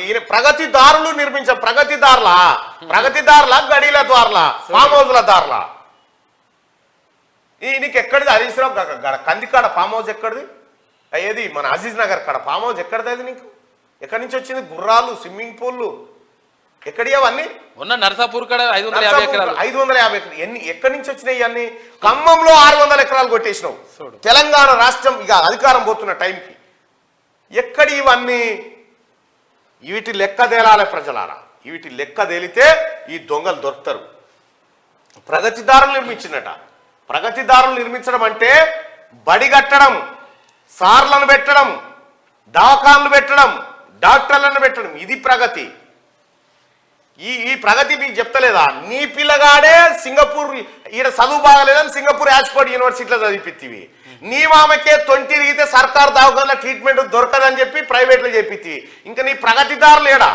ఈయన ప్రగతిదారులు నిర్మించారు. ప్రగతిదారుల గడీల ద్వారలా ఫామ్ హౌస్ల దారులా నీకు ఎక్కడిది? హరీష్ రావు కందికాడ ఫామ్ హౌస్ ఎక్కడిది? ఏది మన అజీజ్ నగర్ కాడ ఫామ్ హౌస్ ఎక్కడిది? అది నీకు ఎక్కడి నుంచి వచ్చింది? గుర్రాలు, స్విమ్మింగ్ పూల్లు ఎక్కడి అవన్నీ? ఉన్న నర్సాపూర్ కాడ 550 ఎకరాలు ఎక్కడి నుంచి వచ్చినాయి ఇవన్నీ? ఖమ్మంలో 600 ఎకరాలు కొట్టేసినావు. తెలంగాణ రాష్ట్రం ఇక అధికారం పోతున్న టైంకి ఎక్కడి ఇవన్నీ? వీటి లెక్క తేలాలి ప్రజలారా. వీటి లెక్క తేలితే ఈ దొంగలు దొరుకుతారు. ప్రగతిదారులు నిర్మించినట. ప్రగతిదారులు నిర్మించడం అంటే బడి కట్టడం, సార్లను పెట్టడం, దవాఖాన్లు పెట్టడం, డాక్టర్లను పెట్టడం, ఇది ప్రగతి. ఈ ప్రగతి మీకు చెప్తలేదా? నీ పిల్లగాడే సింగపూర్ ఈడ చదువు బాగలేదని సింగపూర్ ఆక్స్ఫర్డ్ యూనివర్సిటీలో చదివిపిత్తివి. నీ మామకే తొంటి తిరిగితే సర్కారు దవాఖాన్ల ట్రీట్మెంట్ దొరకదని చెప్పి ప్రైవేట్లో చెప్పిత్తి. ఇంకా నీ ప్రగతిదారులు ఏడా?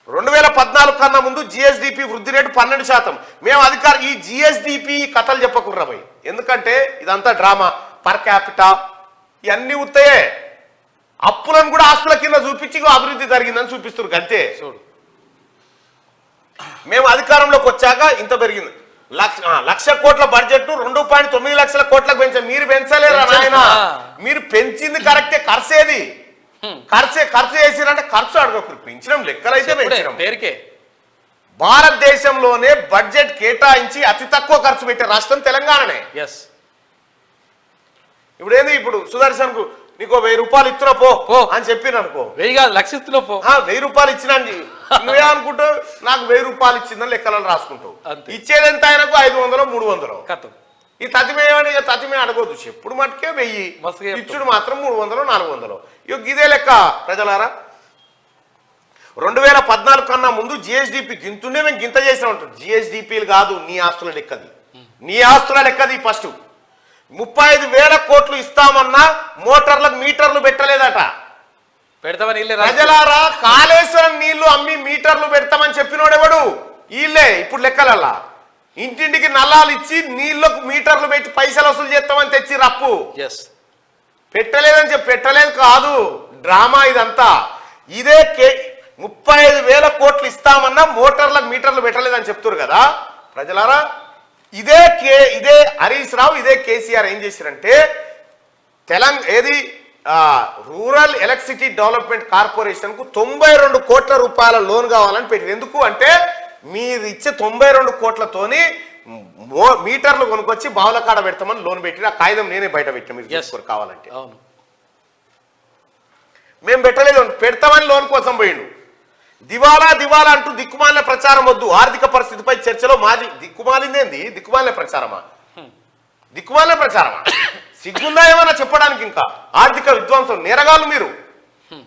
2014 కన్నా ముందు జిఎస్డిపి వృద్ధి రేటు 12%. మేము ఈ జిఎస్డిపి కథలు చెప్పకుర్రా భయ్. ఎందుకంటే ఇదంతా డ్రామా. పర్ క్యాపిటా ఇవన్నీ ఉత్తాయే. అప్పులను కూడా ఆస్తుల కింద చూపించి అభివృద్ధి జరిగిందని చూపిస్తున్నారు అంతే. మేము అధికారంలోకి వచ్చాక ఇంత పెరిగింది. 1,00,000 కోట్ల బడ్జెట్ 2.9 లక్షల కోట్లకు పెంచాం. మీరు పెంచలేరా నాయన? మీరు పెంచింది కరెక్టే. ఖర్చు చేసిరంటే ఖర్చు అడగకూడదు. పెంచడం లెక్కలైతే పెంచడం. భారతదేశంలోనే బడ్జెట్ కేటాయించి అతి తక్కువ ఖర్చు పెట్టే రాష్ట్రం తెలంగాణనే. ఇప్పుడు ఏంది? ఇప్పుడు సుదర్శన్ కు నీకు 1000 రూపాయలు ఇస్తున్నా పో అని చెప్పిన అనుకో, 1,00,000 ఇస్తున్నా పో, 1000 రూపాయలు ఇచ్చినా నువ్వే అనుకుంటావు నాకు 1000 రూపాయలు ఇచ్చిందని లెక్కలను రాసుకుంటావు. ఇచ్చేది ఎంత? ఆయనకు 500 300. ఈ తతిమే అడగొద్దు. చెప్పుడు మటుకే 1000, ఇచ్చుడు మాత్రం 300 400. ఇదే లెక్క ప్రజలారా. 2014 కన్నా ముందు జిఎస్డిపి గింతుండే మేము గింత చేసిన ఉంటాం. జిఎస్డిపిలు కాదు, నీ ఆస్తుల లెక్కది. ఫస్ట్ 35,000 కోట్లు ఇస్తామన్నా మోటార్లకు మీటర్లు పెట్టలేదట. ప్రజలారా, కాళేశ్వరం నీళ్లు అమ్మి మీటర్లు పెడతామని చెప్పినోడెవడు? వీళ్ళే. ఇప్పుడు లెక్కలల్లా ఇంటింటికి నల్లాలు ఇచ్చి నీళ్లకు మీటర్లు పెట్టి పైసలు వసూలు చేస్తామని తెచ్చి రప్పు పెట్టలేదని పెట్టలేదు కాదు, డ్రామా ఇదంతా. ఇదే 35,000 కోట్లు ఇస్తామన్నా మోటార్లకు మీటర్లు పెట్టలేదని చెప్తారు కదా ప్రజలారా. ఇదే హరీష్ రావు, ఇదే కేసీఆర్ ఏం చేశారంటే రూరల్ ఎలక్ట్రిసిటీ డెవలప్మెంట్ కార్పొరేషన్ కు 92 కోట్ల రూపాయల లోన్ కావాలని పెట్టింది. ఎందుకు అంటే మీరు ఇచ్చే 92 కోట్లతోని మీటర్లు కొనుక్కొచ్చి బావుల కాడ పెడతామని లోన్ పెట్టి, ఆ కాగితం నేనే బయట పెట్టాను, మీరు చేసుకోరు కావాలంటే. మేము పెట్టలేదు, పెడతామని లోన్ కోసం పోయిండు. దివాలా అంటూ దిక్కుమాలిన ప్రచారం వద్దు. ఆర్థిక పరిస్థితిపై చర్చలో మాజీ దిక్కుమాలిందేంది? దిక్కుమాలిన ప్రచారమా? సిగ్గుందా ఏమన్నా చెప్పడానికి? ఇంకా ఆర్థిక విధ్వంసం, నేరగాళ్ళు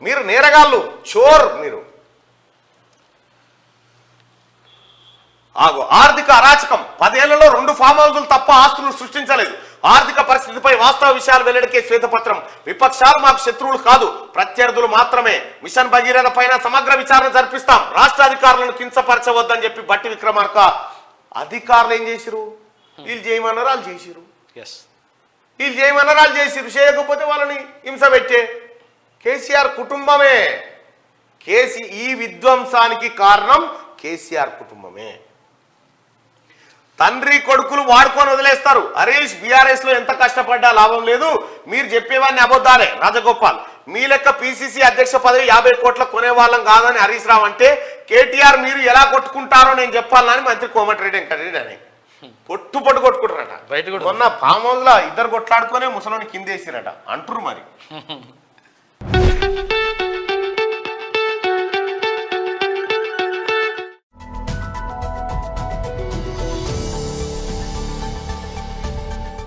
మీరు నేరగాళ్ళు, చోర్ మీరు. ఆర్థిక అరాచకం. 10 ఏళ్లలో 2 ఫామ్ హౌజులు తప్ప ఆస్తులు సృష్టించలేదు. ఆర్థిక పరిస్థితిపై వాస్తవ విషయాలు వెల్లడికే శ్వేతపత్రం. విపక్షాలు మాకు శత్రువులు కాదు, ప్రత్యర్థులు మాత్రమే. మిషన్ భగీరథ పైన సమగ్ర విచారణ జరిపిస్తాం. రాష్ట్ర అధికారులను కించపరచవద్దని చెప్పి బట్టి విక్రమార్క. అధికారులు ఏం చేసిరు? వీళ్ళు చేయమన్నారు వాళ్ళు చేసిరు, చేయకపోతే వాళ్ళని హింస పెట్టే కేసీఆర్ కుటుంబమే. ఈ విధ్వంసానికి కారణం కేసీఆర్ కుటుంబమే. తండ్రి కొడుకులు వాడుకొని వదిలేస్తారు. హరీష్ బీఆర్ఎస్ లో ఎంత కష్టపడ్డా లాభం లేదు, మీరు చెప్పేవాడిని అబద్ధాలే. రాజగోపాల్, మీ లెక్క పిసిసి అధ్యక్ష పదవి 50 కోట్ల కొనేవాళ్ళం కాదని హరీష్ రావు అంటే, కేటీఆర్ మీరు ఎలా కొట్టుకుంటారో నేను చెప్పాలని మంత్రి కోమటిరెడ్డి వెంకటరెడ్డి అని పొట్టు కొట్టుకుంటారట. మొన్న ఫామ్ హౌస్ లో 2 కొట్లాడుకునే ముసలోని కిందేసిరట అంటురు మరి.